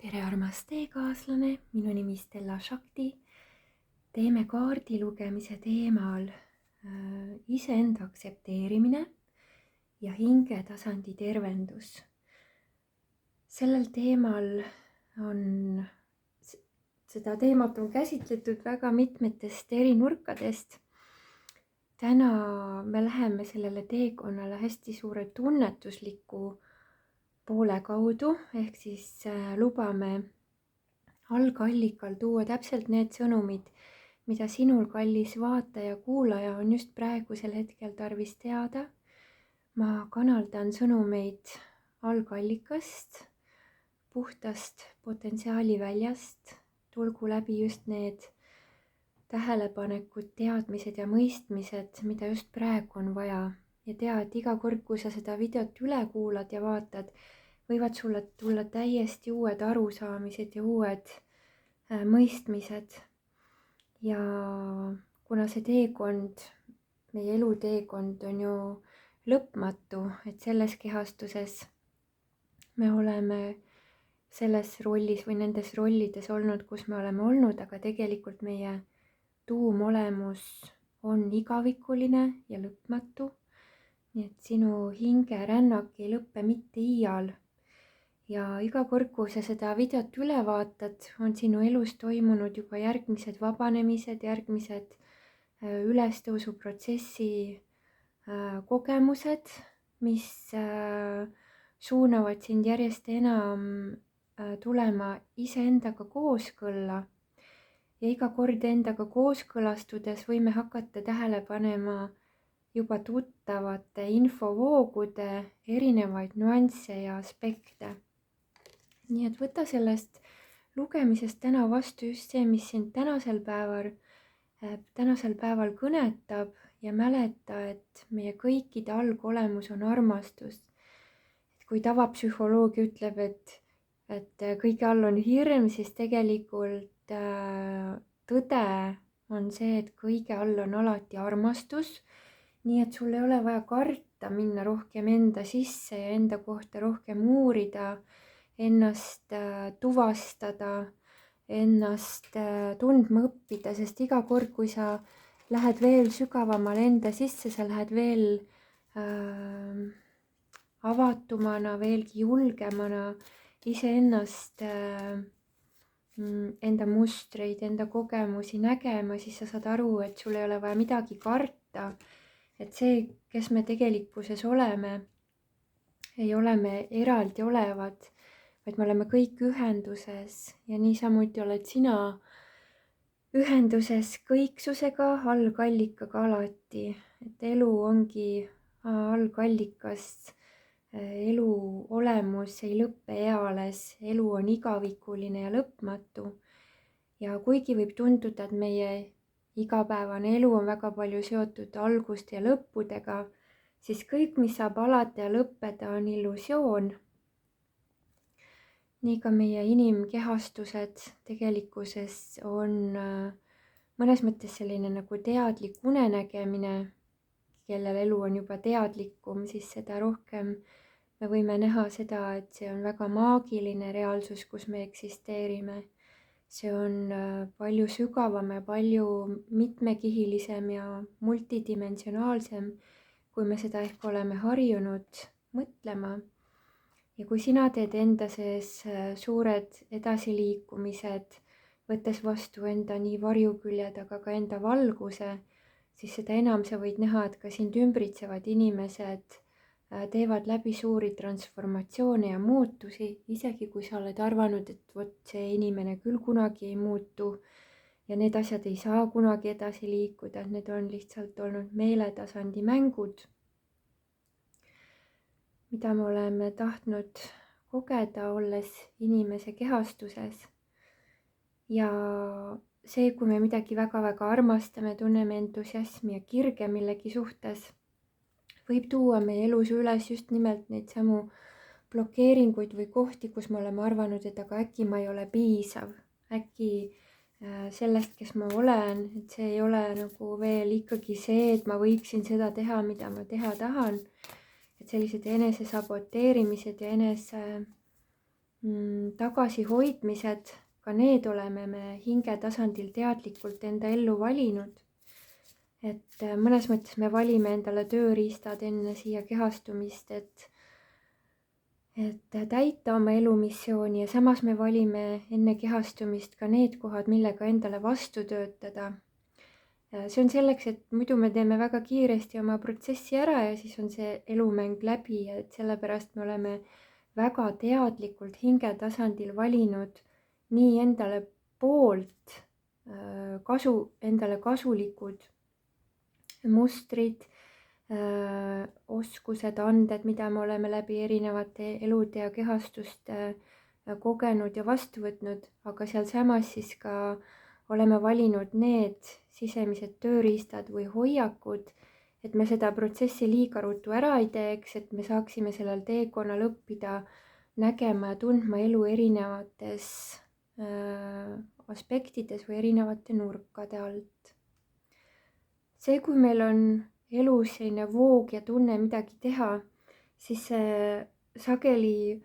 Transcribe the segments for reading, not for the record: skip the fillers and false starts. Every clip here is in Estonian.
tere, armas teekaaslane, minu nimi Stella Shakti. Teeme kaardi lugemise teemal iseenda aktsepteerimine ja hingetasandi tervendus. Sellel teemal seda teemat on käsitletud väga mitmetest eri nurkadest. Täna me läheme sellele teekonnale hästi suure tunnetusliku poole kaudu, ehk siis lubame algallikal tuua täpselt need sõnumid, mida sinul, kallis vaataja, kuulaja, on just praegusel hetkel tarvis teada. Ma kanaldan sõnumeid algallikast, puhtast potentsiaaliväljast. Tulgu läbi just need tähelepanekud, teadmised ja mõistmised, mida just praegu on vaja. Ja tea, et iga kord, kui sa seda videot üle kuulad ja vaatad, võivad sulle tulla täiesti uued arusaamised ja uued mõistmised. Ja kuna see teekond, meie eluteekond on ju lõpmatu, et selles kehastuses me oleme selles rollis või nendes rollides olnud, kus me oleme olnud, aga tegelikult meie tuumolemus on igavikuline ja lõpmatu. Nii et sinu hingerännak ei lõppe mitte iial. Ja iga kord, kui sa seda videot üle vaatad, on sinu elus toimunud juba järgmised vabanemised, järgmised ülestõusuprotsessi kogemused, mis suunavad sind järjest enam tulema iseendaga kooskõlla. Ja iga kord endaga kooskõlastudes võime hakata tähele panema juba tuttavate infovoogude erinevaid nüansse ja aspekte. Nii et võta sellest lugemisest täna vastu just see, mis sind tänasel päeval kõnetab ja mäleta, et meie kõikide algolemus on armastus. Et kui tavapsühholoogia ütleb, et kõige all on hirm, siis tegelikult tõde on see, et kõige all on alati armastus. Nii et sul ei ole vaja karta minna rohkem enda sisse ja enda kohta rohkem uurida, ennast tuvastada, ennast tundma õppida, sest iga kord, kui sa lähed veel sügavamale enda sisse, sa lähed veel avatumana, veelgi julgemana iseennast, enda mustreid, enda kogemusi nägema, siis sa saad aru, et sul ei ole vaja midagi karta. Et see, kes me tegelikkuses oleme, ei ole me eraldi olevad, vaid me oleme kõik ühenduses ja niisamuti oled sina ühenduses kõiksusega, algallikaga alati. Et elu ongi algallikast. Elu olemus ei lõppe eales, elu on igavikuline ja lõpmatu. Ja kuigi võib tunduda, et meie igapäevane elu on väga palju seotud alguste ja lõppudega, siis kõik, mis saab alata ja lõppeda, on illusioon. Nii ka meie inimkehastused tegelikkuses on mõnes mõttes selline nagu teadlik unenägemine, kellel elu on juba teadlikum, siis seda rohkem me võime näha seda, et see on väga maagiline reaalsus, kus me eksisteerime. See on palju sügavam ja palju mitmekihilisem ja multidimensionaalsem, kui me seda ehk oleme harjunud mõtlema. Ja kui sina teed enda sees suured edasiliikumised, võttes vastu enda nii varjuküljed, aga ka enda valguse, siis seda enam sa võid näha, et ka sind ümbritsevad inimesed teevad läbi suuri transformatsioone ja muutusi, isegi kui sa oled arvanud, et vot see inimene küll kunagi ei muutu ja need asjad ei saa kunagi edasi liikuda, et need on lihtsalt olnud meeletasandi mängud, mida me oleme tahtnud kogeda, olles inimese kehastuses. Ja see, kui me midagi väga-väga armastame, tunneme entusiasmi ja kirge millegi suhtes, võib tuua meie elus üles just nimelt neid samu blokeeringuid või kohti, kus me oleme arvanud, et aga äkki ma ei ole piisav, äkki sellest, kes ma olen, et see ei ole nagu veel ikkagi see, et ma võiksin seda teha, mida ma teha tahan. Et sellised enesesaboteerimised ja tagasihoidmised, ka need oleme me hinge tasandil teadlikult enda ellu valinud. Et mõnes mõttes me valime endale tööriistad enne siia kehastumist, et täita oma elumissiooni ja samas me valime enne kehastumist ka need kohad, millega endale vastu töötada. See on selleks, et muidu me teeme väga kiiresti oma protsessi ära ja siis on see elumäng läbi, et sellepärast me oleme väga teadlikult hinge tasandil valinud nii endale poolt endale kasulikud mustrid, oskused, anded, mida me oleme läbi erinevate elude ja kehastuste kogenud ja vastu võtnud, aga sealsamas siis ka oleme valinud need sisemised tööriistad või hoiakud, et me seda protsessi liiga ruttu ära ei teeks, et me saaksime sellel teekonnal õppida nägema ja tundma elu erinevates aspektides või erinevate nurkade alt. See, kui meil on elus selline voog ja tunne midagi teha, siis see sageli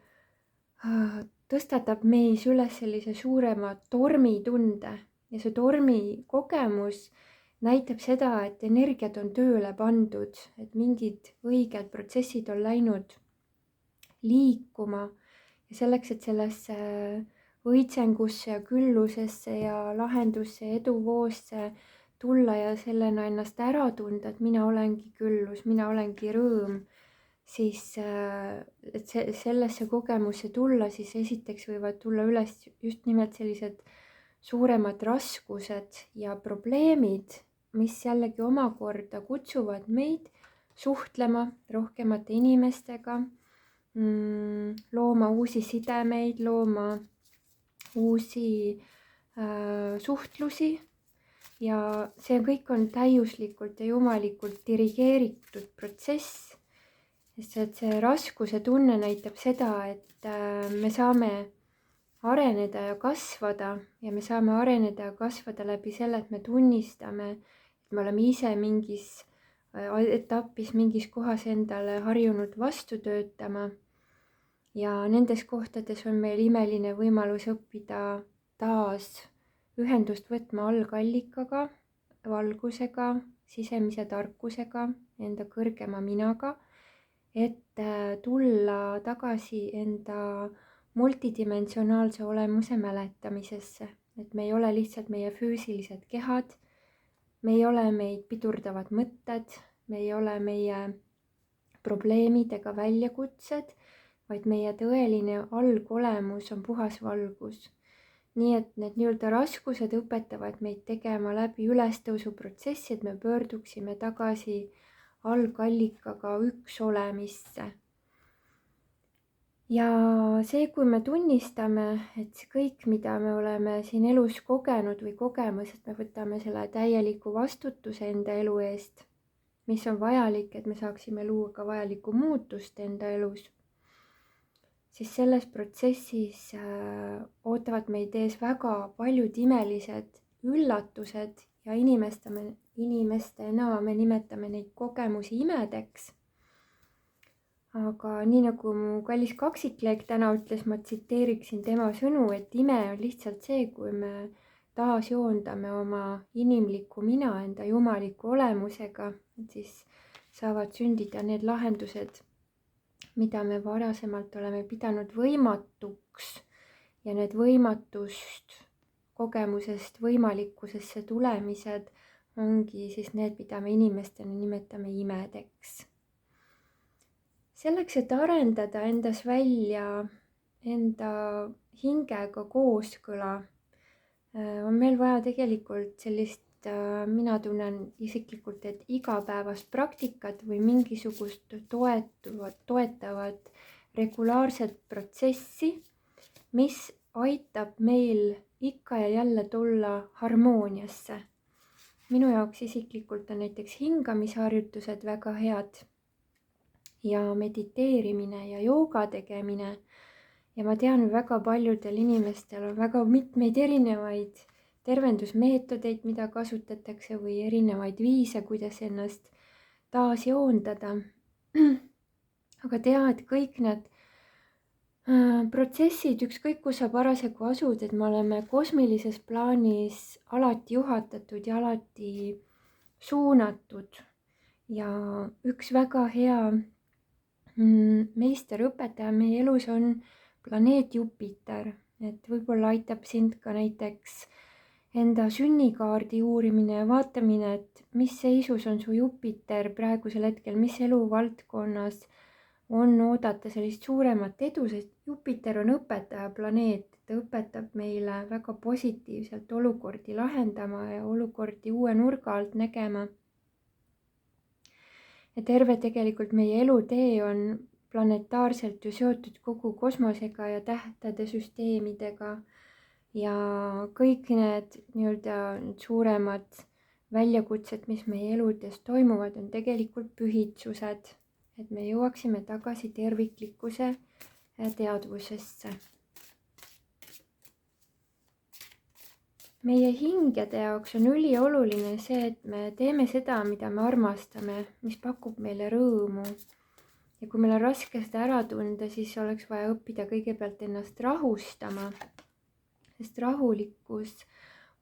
tõstatab meis üles sellise suurema tormitunde ja see tormi kogemus näitab seda, et energiat on tööle pandud, et mingid õiged protsessid on läinud liikuma ja selleks, et sellesse õitsengusse ja küllusesse ja lahendusse ja eduvoosse tulla ja sellena ennast ära tunda, et mina olengi küllus, mina olengi rõõm, siis et sellesse kogemusse tulla, siis esiteks võivad tulla üles just nimelt sellised suuremad raskused ja probleemid, mis jällegi omakorda kutsuvad meid suhtlema rohkemate inimestega, looma uusi sidemeid, looma uusi suhtlusi ja see kõik on täiuslikult ja jumalikult dirigeeritud protsess, sest et see raskuse tunne näitab seda, et me saame areneda ja kasvada ja me saame areneda ja kasvada läbi selle, et me tunnistame, et me oleme ise mingis etapis, mingis kohas endale harjunud vastu töötama ja nendes kohtades on meil imeline võimalus õppida taas ühendust võtma algallikaga, valgusega, sisemise tarkusega, enda kõrgema minaga, et tulla tagasi enda multidimensionaalse olemuse mäletamisesse, et me ei ole lihtsalt meie füüsilised kehad, me ei ole meid pidurdavad mõtted, me ei ole meie probleemid ega väljakutsed, vaid meie tõeline algolemus on puhas valgus. Nii et need nii-öelda raskused õpetavad meid tegema läbi ülestõusuprotsessi, et me pöörduksime tagasi algallikaga üks olemisse. Ja see, kui me tunnistame, et see kõik, mida me oleme siin elus kogenud või kogemas, et me võtame selle täieliku vastutuse enda elu eest, mis on vajalik, et me saaksime luua ka vajalikku muutust enda elus, siis selles protsessis ootavad meid ees väga paljud imelised üllatused ja inimestena me nimetame neid kogemusi imedeks. Aga nii nagu mu kallis kaksikleek täna ütles, ma tsiteeriksin tema sõnu, et ime on lihtsalt see, kui me taas joondame oma inimlikku mina enda jumaliku olemusega, et siis saavad sündida need lahendused, mida me varasemalt oleme pidanud võimatuks ja need võimatust kogemusest võimalikkusesse tulemised ongi siis need, mida me inimestena nimetame imedeks. Selleks, et arendada endas välja enda hingega kooskõla, on meil vaja tegelikult sellist, mina tunnen isiklikult, et igapäevast praktikat või mingisugust toetavat regulaarset protsessi, mis aitab meil ikka ja jälle tulla harmooniasse. Minu jaoks isiklikult on näiteks hingamisharjutused väga head ja mediteerimine ja jooga tegemine. Ja ma tean, väga paljudel inimestel on väga mitmeid erinevaid tervendusmeetodeid, mida kasutatakse või erinevaid viise, kuidas ennast taas joondada. Aga tea, et kõik need Protsessid, ükskõik kus sa parasjagu asud, et me oleme kosmilises plaanis alati juhatatud ja alati suunatud. Ja üks väga hea meisterõpetaja meie elus on planeet Jupiter, et võib-olla aitab sind ka näiteks enda sünnikaardi uurimine ja vaatamine, et mis seisus on su Jupiter praegusel hetkel, mis eluvaldkonnas on oodata sellist suuremat edu, sest Jupiter on õpetaja planeet, ta õpetab meile väga positiivselt olukordi lahendama ja olukordi uue nurga alt nägema. Ja terve tegelikult meie elutee on planetaarselt ju seotud kogu kosmosega ja tähtede süsteemidega ja kõik need nii-öelda suuremad väljakutsed, mis meie eludes toimuvad, on tegelikult pühitsused, et me jõuaksime tagasi terviklikkuse teadvusesse. Meie hingede jaoks on ülioluline see, et me teeme seda, mida me armastame, mis pakub meile rõõmu. Ja kui meil on raske seda ära tunda, siis oleks vaja õppida kõigepealt ennast rahustama, sest rahulikus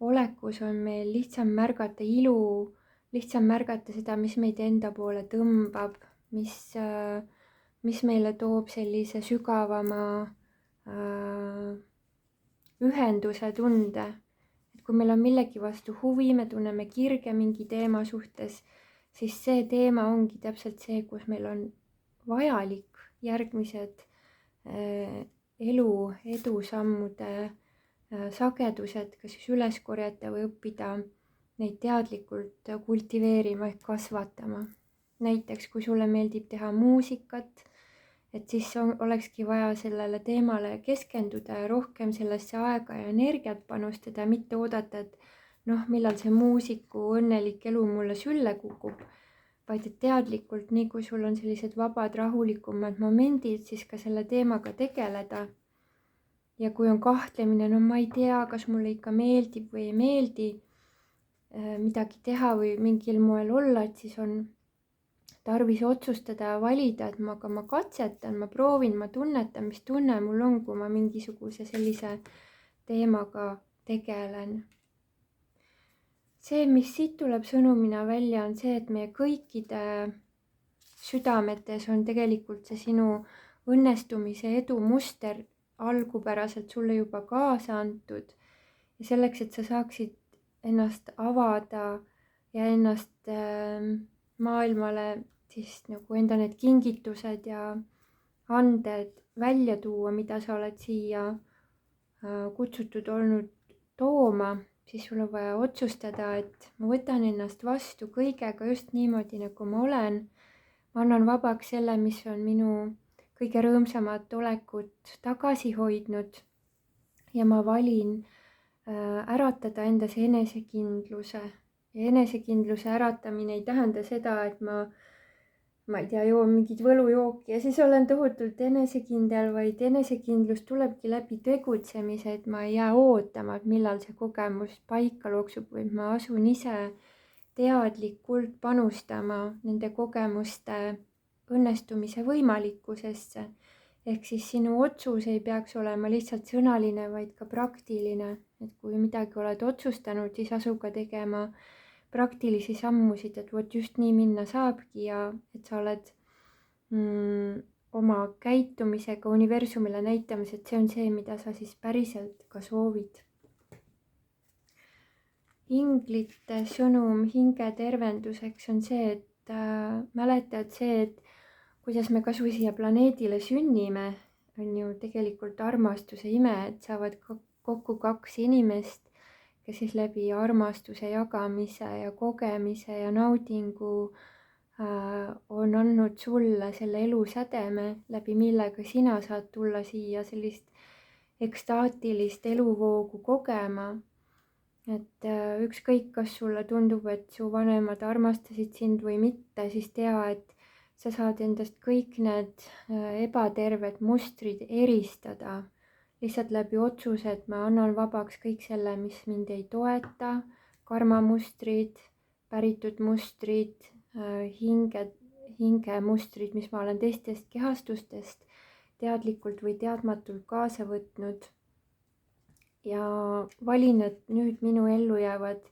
olekus on meil lihtsam märgata ilu, lihtsam märgata seda, mis meid enda poole tõmbab, mis meile toob sellise sügavama ühenduse tunde. Kui meil on millegi vastu huvi, me tunneme kirge mingi teema suhtes, siis see teema ongi täpselt see, kus meil on vajalik järgmised elu edusammude sagedused, kas siis üles korjata või õppida neid teadlikult kultiveerima ehk kasvatama. Näiteks kui sulle meeldib teha muusikat, et siis olekski vaja sellele teemale keskenduda ja rohkem sellesse aega ja energiat panustada, mitte oodata, et millal see muusiku õnnelik elu mulle sülle kukub, vaid et teadlikult, nii kui sul on sellised vabad, rahulikumad momendid, siis ka selle teemaga tegeleda. Ja kui on kahtlemine, ma ei tea, kas mulle ikka meeldib või ei meeldi midagi teha või mingil moel olla, et siis on tarvis otsustada ja valida, et ma katsetan, ma proovin, ma tunnetan, mis tunne mul on, kui ma mingisuguse sellise teemaga tegelen. See, mis siit tuleb sõnumina välja, on see, et meie kõikide südametes on tegelikult see sinu õnnestumise edu muster algupäraselt sulle juba kaasa antud. Ja selleks, et sa saaksid ennast avada ja ennast maailmale siis nagu enda need kingitused ja anded välja tuua, mida sa oled siia kutsutud olnud tooma, siis sul on vaja otsustada, et ma võtan ennast vastu kõigega just niimoodi, nagu ma olen. Ma annan vabaks selle, mis on minu kõige rõõmsamat olekut tagasi hoidnud ja ma valin äratada endas enesekindluse. Ja enesekindluse äratamine ei tähenda seda, et ma ei tea, joon mingit võlujooki ja siis olen tohutult enesekindel, vaid enesekindlus tulebki läbi tegutsemise, et ma ei jää ootama, et millal see kogemus paika looksub, vaid ma asun ise teadlikult panustama nende kogemuste õnnestumise võimalikkusesse. Ehk siis sinu otsus ei peaks olema lihtsalt sõnaline, vaid ka praktiline. Et kui midagi oled otsustanud, siis asu ka tegema praktilisi sammusid, et vot just nii minna saabki ja et sa oled oma käitumisega universumile näitamas, et see on see, mida sa siis päriselt ka soovid. Inglite sõnum hinge tervenduseks on see, et mäletad see, et kuidas me kasvõi siia planeedile sünnime, on ju tegelikult armastuse ime, et saavad kokku kaks inimest, kes siis läbi armastuse jagamise ja kogemise ja naudingu on andnud sulle selle elusädeme, läbi millega sina saad tulla siia sellist ekstaatilist eluvoogu kogema. Et ükskõik, kas sulle tundub, et su vanemad armastasid sind või mitte, siis tea, et sa saad endast kõik need ebaterved mustrid eristada. Lihtsalt läbi otsuse, et ma annan vabaks kõik selle, mis mind ei toeta, karmamustrid, päritud mustrid, hingemustrid, mis ma olen teistest kehastustest teadlikult või teadmatult kaasa võtnud. Ja valin, et nüüd minu ellu jäävad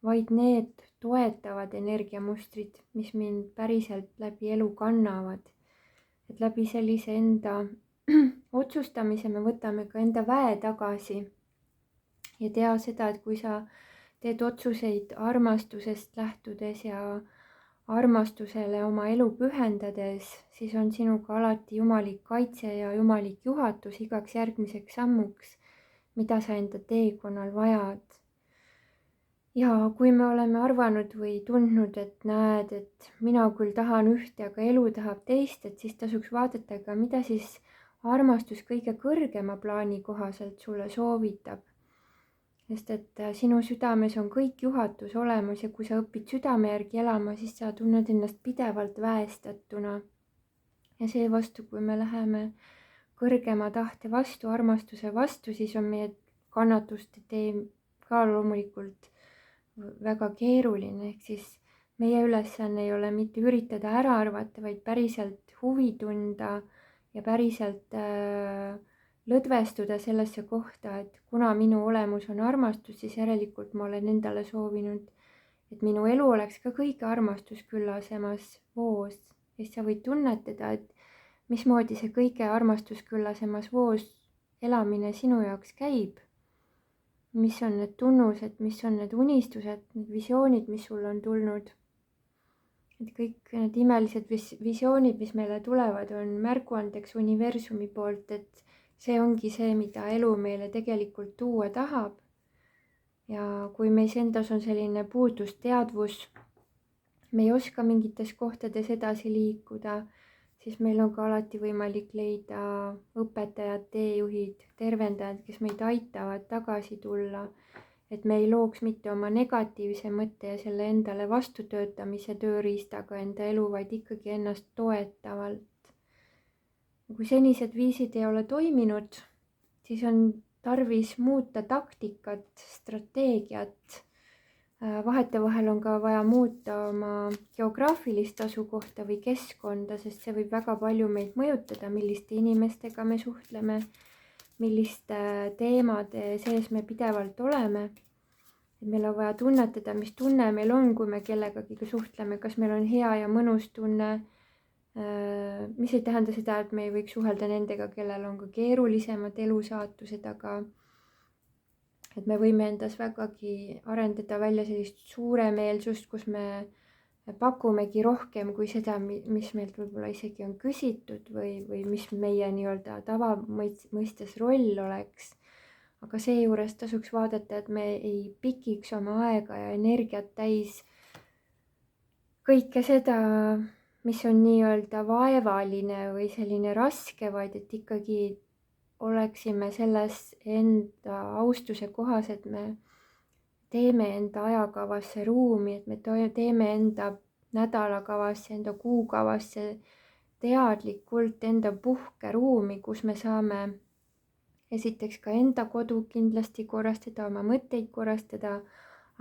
vaid need toetavad energiamustrid, mis mind päriselt läbi elu kannavad. Et läbi sellise enda otsustamise me võtame ka enda väe tagasi. Ja tea seda, et kui sa teed otsuseid armastusest lähtudes ja armastusele oma elu pühendades, siis on sinuga alati jumalik kaitse ja jumalik juhatus igaks järgmiseks sammuks, mida sa enda teekonnal vajad. Ja kui me oleme arvanud või tundnud, et näed, et mina küll tahan ühte, aga elu tahab teist, et siis tasuks vaadata ka, mida siis armastus kõige kõrgema plaani kohaselt sulle soovitab. Sest et sinu südames on kõik juhatus olemas ja kui sa õpid südame järgi elama, siis sa tunned ennast pidevalt väestatuna. Ja seevastu, kui me läheme kõrgema tahte vastu, armastuse vastu, siis on meie kannatuste tee ka loomulikult väga keeruline, ehk siis meie ülesanne ei ole mitte üritada ära arvata, vaid päriselt huvi tunda ja päriselt lõdvestuda sellesse kohta, et kuna minu olemus on armastus, siis järelikult ma olen endale soovinud, et minu elu oleks ka kõige armastusküllasemas voos. Ja siis sa võid tunnetada, et mismoodi see kõige armastusküllasemas voos elamine sinu jaoks käib. Mis on need tunnused, mis on need unistused, need visioonid, mis sul on tulnud. Et kõik need imelised visioonid, mis meile tulevad, on märguandeks universumi poolt, et see ongi see, mida elu meile tegelikult tuua tahab. Ja kui meis endas on selline puudusteadvus, me ei oska mingites kohtades edasi liikuda, siis meil on ka alati võimalik leida õpetajad, teejuhid, tervendajad, kes meid aitavad tagasi tulla, et me ei looks mitte oma negatiivse mõtte ja selle endale vastutöötamise tööriistaga enda elu, vaid ikkagi ennast toetavalt. Kui senised viisid ei ole toiminud, siis on tarvis muuta taktikat, strateegiat. Vahetevahel on ka vaja muuta oma geograafilist asukohta või keskkonda, sest see võib väga palju meid mõjutada, milliste inimestega me suhtleme, milliste teemade sees me pidevalt oleme. Et meil on vaja tunnetada, mis tunne meil on, kui me kellegagi suhtleme, kas meil on hea ja mõnus tunne, mis ei tähenda seda, et me ei võiks suhelda nendega, kellel on ka keerulisemad elusaatused, aga et me võime endas vägagi arendada välja sellist suuremeelsust, kus me pakumegi rohkem kui seda, mis meilt võib-olla isegi on küsitud või mis meie nii-öelda tavamõistes roll oleks. Aga seejuures tasuks vaadata, et me ei pikiks oma aega ja energiat täis kõike seda, mis on nii-öelda vaevaline või selline raske, vaid et ikkagi oleksime selles enda austuse kohas, et me teeme enda ajakavasse ruumi, et me teeme enda nädalakavasse, enda kuukavasse teadlikult enda puhkeruumi, kus me saame esiteks ka enda kodu kindlasti korrastada, oma mõtteid korrastada,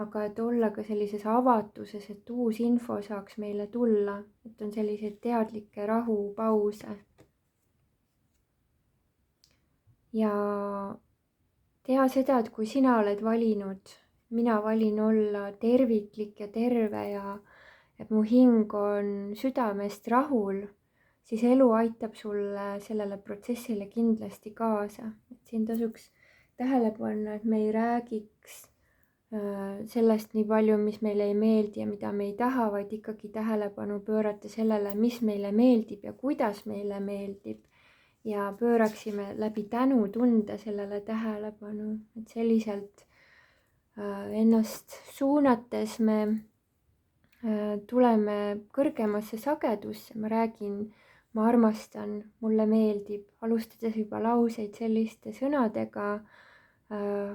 aga et olla ka sellises avatuses, et uus info saaks meile tulla, et on selliseid teadlikke rahupause. Ja tea seda, et kui sina oled valinud, mina valin olla terviklik ja terve ja et mu hing on südamest rahul, siis elu aitab sulle sellele protsessile kindlasti kaasa. Et siin tasuks tähele panna, et me ei räägiks sellest nii palju, mis meile ei meeldi ja mida me ei taha, vaid ikkagi tähelepanu pöörata sellele, mis meile meeldib ja kuidas meile meeldib. Ja pööraksime läbi tänutunde sellele tähelepanu, et selliselt ennast suunates me tuleme kõrgemasse sagedusse. Ma räägin, ma armastan, mulle meeldib, alustades juba lauseid selliste sõnadega,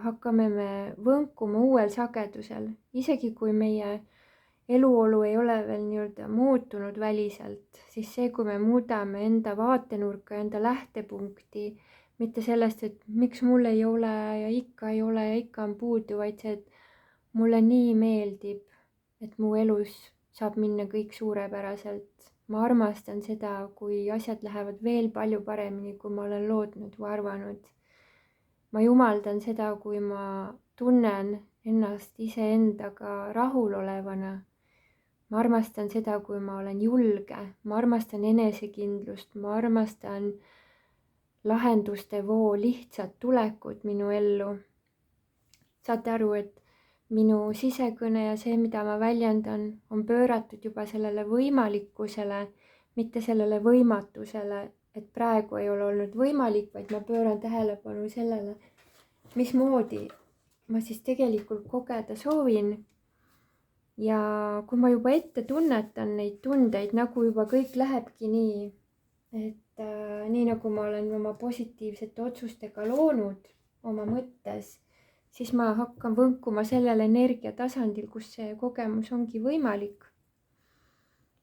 hakkame me võnkuma uuel sagedusel, isegi kui meie eluolu ei ole veel nii-öelda muutunud väliselt, siis see, kui me muudame enda vaatenurka, enda lähtepunkti, mitte sellest, et miks mul ei ole ja ikka ei ole ja ikka on puudu, vaid see, et mulle nii meeldib, et mu elus saab minna kõik suurepäraselt Ma armastan seda, kui asjad lähevad veel palju paremini, kui ma olen lootnud või arvanud. Ma jumaldan seda, kui ma tunnen ennast iseendaga rahulolevana. Ma armastan seda, kui ma olen julge, ma armastan enesekindlust, ma armastan lahenduste voo lihtsat tulekut minu ellu. Saate aru, et minu sisekõne ja see, mida ma väljendan, on pööratud juba sellele võimalikkusele, mitte sellele võimatusele, et praegu ei ole olnud võimalik, vaid ma pööran tähelepanu sellele, mismoodi ma siis tegelikult kogeda soovin. Ja kui ma juba ette tunnetan neid tundeid, nagu juba kõik lähebki nii, et nii nagu ma olen oma positiivsete otsustega loonud oma mõttes, siis ma hakkan võnkuma sellel energiatasandil, kus see kogemus ongi võimalik.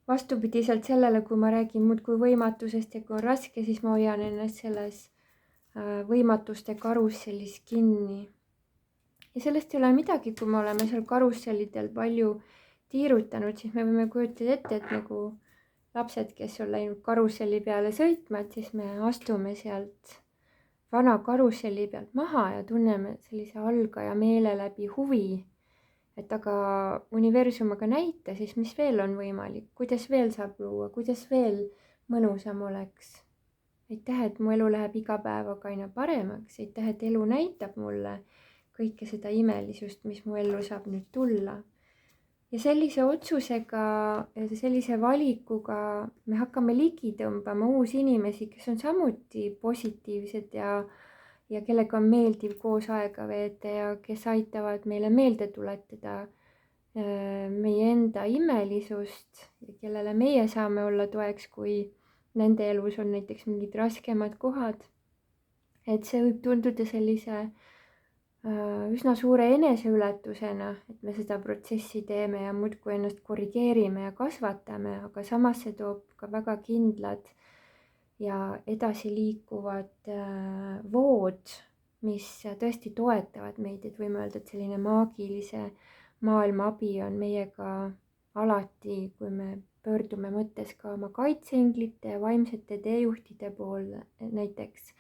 Vastupidiselt sellele, kui ma räägin muudkui võimatusest ja kui on raske, siis ma hoian ennast selles võimatuste karussellis kinni. Ja sellest ei ole midagi, kui me oleme seal karussellidel palju tiirutanud, siis me võime kujutada ette, et nagu lapsed, kes on läinud karusselli peale sõitma, et siis me astume sealt vana karusselli pealt maha ja tunneme sellise algaja meele läbi huvi, et aga universum aga näita siis, mis veel on võimalik, kuidas veel saab luua, kuidas veel mõnusam oleks. Aitäh, et mu elu läheb iga päevaga aina paremaks, aitäh, et elu näitab mulle kõike seda imelisust, mis mu ellu saab nüüd tulla. Ja sellise otsusega, sellise valikuga me hakkame ligi tõmbama uusi inimesi, kes on samuti positiivsed ja kellega on meeldiv koos aega veeta ja kes aitavad meile meelde tuletada meie enda imelisust ja kellele meie saame olla toeks, kui nende elus on näiteks mingid raskemad kohad. Et see võib tunduda sellise üsna suure eneseületusena, et me seda protsessi teeme ja muudkui ennast korrigeerime ja kasvatame, aga samas see toob ka väga kindlad ja edasi liikuvad vood, mis tõesti toetavad meid, et võime öelda, et selline maagilise maailma abi on meiega alati, kui me pöördume mõttes ka oma kaitseinglite ja vaimsete teejuhtide poole, näiteks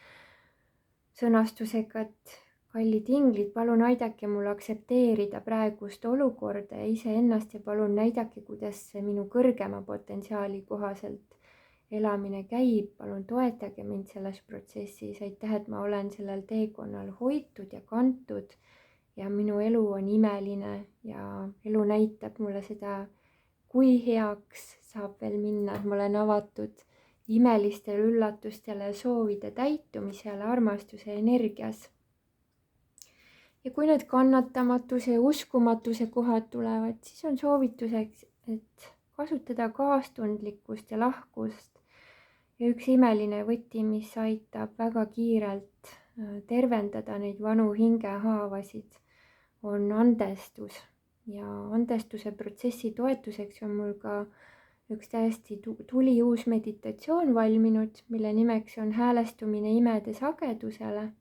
sõnastusega, et kallid inglid, palun aidake mul aktsepteerida praegust olukorda ja iseennast ja palun näidake, kuidas see minu kõrgema potentsiaali kohaselt elamine käib. Palun toetage mind selles protsessis. Aitäh, et ma olen sellel teekonnal hoitud ja kantud ja minu elu on imeline ja elu näitab mulle seda, kui heaks saab veel minna, et ma olen avatud imelistele üllatustele, soovide täitumisele, armastuse energias. Ja kui need kannatamatuse ja uskumatuse kohad tulevad, siis on soovituseks, et kasutada kaastundlikkust ja lahkust. Ja üks imeline võti, mis aitab väga kiirelt tervendada neid vanu hingehaavasid, on andestus. Ja andestuse protsessi toetuseks on mul ka üks täiesti tuliuus meditatsioon valminud, mille nimeks on häälestumine imede sagedusele.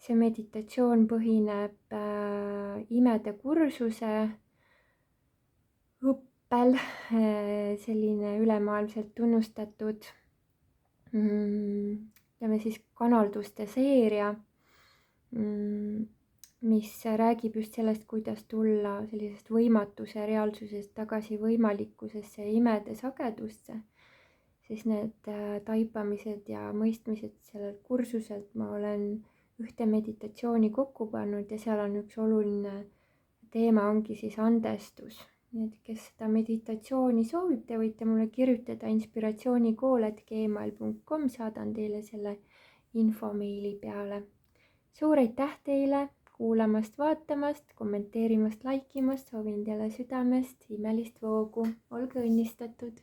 See meditatsioon põhineb imede kursuse õppel, selline ülemaailmselt tunnustatud siis kanalduste seeria, mis räägib just sellest, kuidas tulla sellisest võimatuse reaalsusest tagasi võimalikkusesse ja imede sagedusse. Siis need taipamised ja mõistmised sellelt kursuselt ma olen ühte meditatsiooni kokku pannud ja seal on üks oluline teema ongi siis andestus. Nii et kes seda meditatsiooni soovib, te võite mulle kirjutada inspiratsioonikool@gmail.com, saadan teile selle info meili peale. Suur aitäh teile kuulamast, vaatamast, kommenteerimast, laikimast, soovin teile südamest imelist voogu, olge õnnistatud!